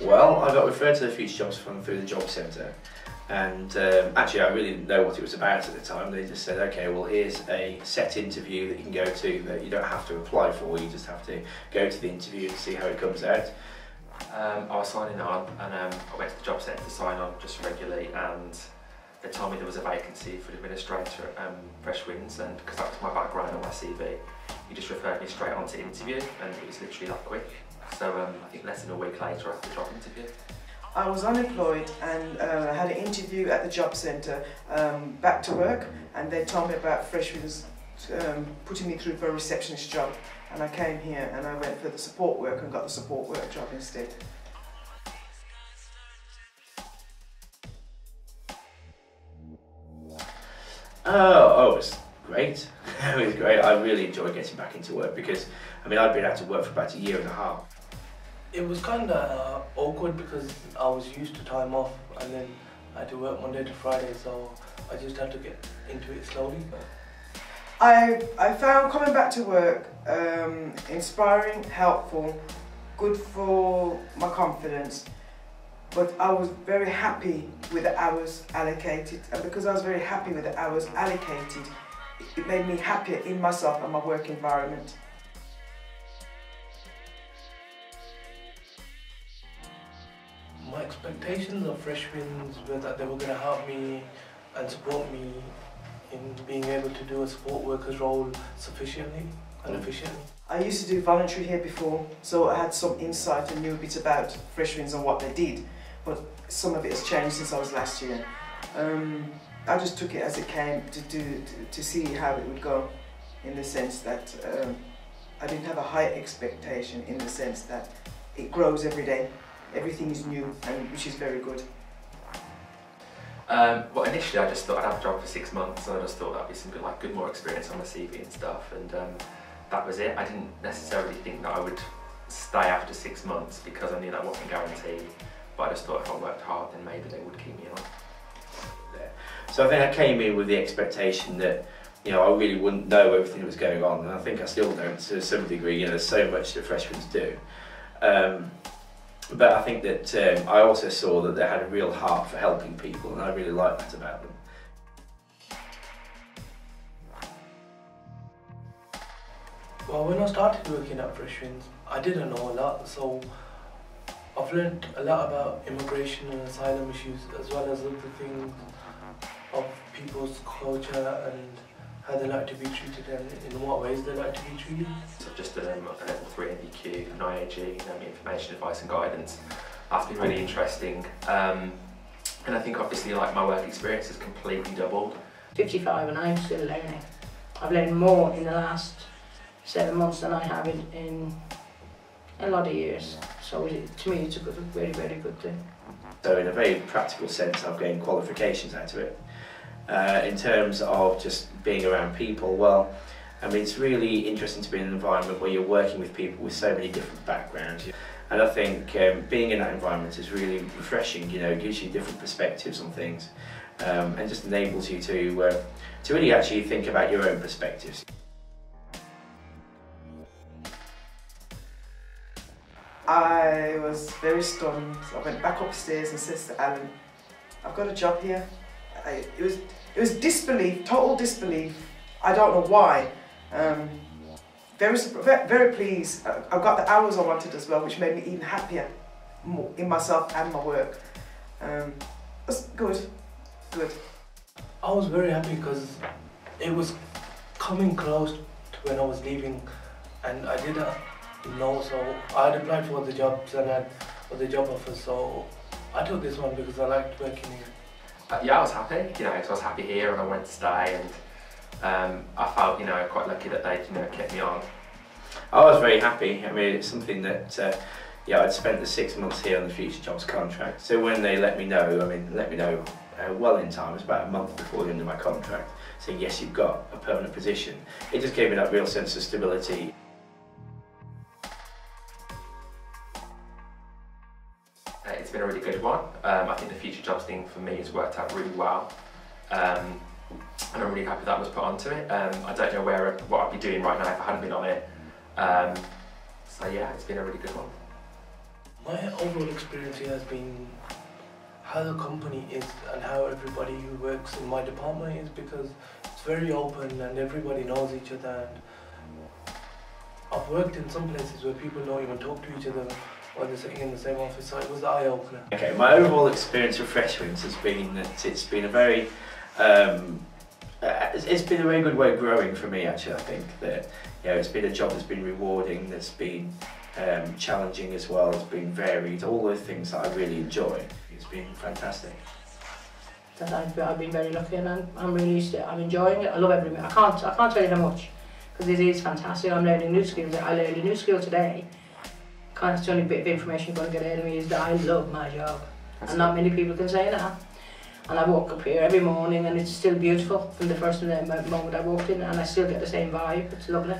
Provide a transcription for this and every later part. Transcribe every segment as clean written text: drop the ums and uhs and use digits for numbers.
Well, I got referred to the Future Jobs Fund through the Job Centre, and actually I really didn't know what it was about at the time. They just said, okay, well here's a set interview that you can go to that you don't have to apply for, you just have to go to the interview and see how it comes out. I was signing on and I went to the job centre to sign on just regularly, and they told me there was a vacancy for the administrator at Fresh Winds, and because that was my background on my CV, he just referred me straight on to interview, and it was literally that quick. So I think less than a week later I had the job interview. I was unemployed and I had an interview at the job centre, back to work, and they told me about Fresh Winds putting me through for a receptionist job, and I came here and I went for the support work and got the support work job instead. Oh, it was great. It was great. I really enjoyed getting back into work because, I mean, I'd been out of work for about a year and a half. It was kind of awkward because I was used to time off, and then I had to work Monday to Friday, so I just had to get into it slowly. I found coming back to work inspiring, helpful, good for my confidence, but I was very happy with the hours allocated, and because I was very happy with the hours allocated, it made me happier in myself and my work environment. My expectations of Fresh Winds were that they were going to help me and support me in being able to do a support worker's role sufficiently and efficiently. I used to do voluntary here before, so I had some insight and knew a bit about Fresh Winds and what they did, but some of it has changed since I was last year. I just took it as it came to see how it would go, in the sense that I didn't have a high expectation, in the sense that it grows every day. Everything is new, and which is very good. Well, initially I just thought I'd have a job for 6 months, and I just thought that'd be some good, good more experience on my CV and stuff, and that was it. I didn't necessarily think that I would stay after 6 months because I knew that wasn't guaranteed, but I just thought if I worked hard then maybe they would keep me on. So I think I came in with the expectation that, you know, I really wouldn't know everything that was going on, and I think I still don't to some degree. You know, there's so much that Fresh Winds do. But I think that I also saw that they had a real heart for helping people, and I really liked that about them. Well, when I started working at Fresh Winds, I didn't know a lot, so I've learned a lot about immigration and asylum issues, as well as other things of people's culture and how they like to be treated and in what ways they like to be treated. So I've just done a level 3 NVQ and IAG, information advice and guidance. That's been really interesting. And I think obviously my work experience has completely doubled. 55 and I'm still learning. I've learned more in the last 7 months than I have in a lot of years. So to me it's a very, very good thing. So in a very practical sense, I've gained qualifications out of it. In terms of just being around people, well, I mean, it's really interesting to be in an environment where you're working with people with so many different backgrounds. And I think being in that environment is really refreshing, you know, it gives you different perspectives on things, and just enables you to really actually think about your own perspectives. I was very stunned. I went back upstairs and said to Alan, I've got a job here. It was disbelief, total disbelief. I don't know why. Very pleased. I got the hours I wanted as well, which made me even happier in myself and my work. That's good. I was very happy because it was coming close to when I was leaving, and I didn't know, so I had applied for the jobs and had the job offers, so I took this one because I liked working here. Yeah, I was happy, you know, because I was happy here and I wanted to stay, and I felt, you know, quite lucky that they, you know, kept me on. I was very happy. I mean, it's something that, yeah, I'd spent the 6 months here on the Future Jobs contract. So when they let me know, well in time, it was about a month before the end of my contract, saying yes, you've got a permanent position. It just gave me that real sense of stability. It's been a really good one. I think the Future Jobs thing for me has worked out really well. And I'm really happy that was put onto it. I don't know what I'd be doing right now if I hadn't been on it. So yeah, it's been a really good one. My overall experience here has been how the company is and how everybody who works in my department is, because it's very open and everybody knows each other. And I've worked in some places where people don't even talk to each other while they're sitting in the same office, so it was the eye-opener. Okay, my overall experience with Freshwinds has been that it's been a very it's been a very good way of growing for me, actually. I think that, you know, it's been a job that's been rewarding, that's been challenging as well, it's been varied, all those things that I really enjoy. It's been fantastic. I've been very lucky, and I'm enjoying it. I love every minute. I can't tell you how much, because it is fantastic. I'm learning new skills. I learned a new skill today. It's the only bit of information you're going to get out of me is that I love my job. And not many people can say that. And I walk up here every morning and it's still beautiful from the first moment I walked in, and I still get the same vibe. It's lovely.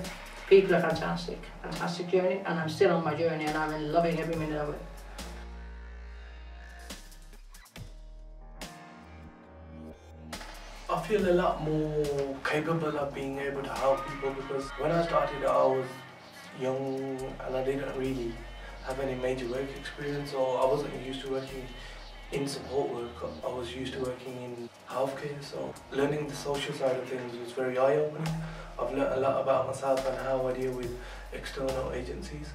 People are fantastic. Fantastic journey, and I'm still on my journey and I'm loving every minute of it. I feel a lot more capable of being able to help people, because when I started I was young and I didn't really have any major work experience, or I wasn't used to working in support work. I was used to working in healthcare, so learning the social side of things was very eye-opening. I've learned a lot about myself and how I deal with external agencies.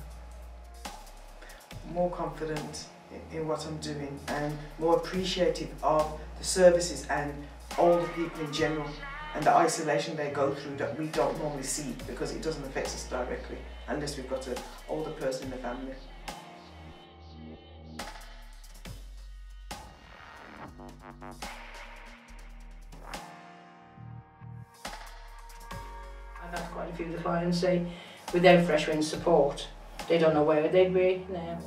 More confident in what I'm doing and more appreciative of the services and older people in general and the isolation they go through that we don't normally see, because it doesn't affect us directly unless we've got an older person in the family. I've had quite a few of the clients say without Freshwinds support they don't know where they'd be now.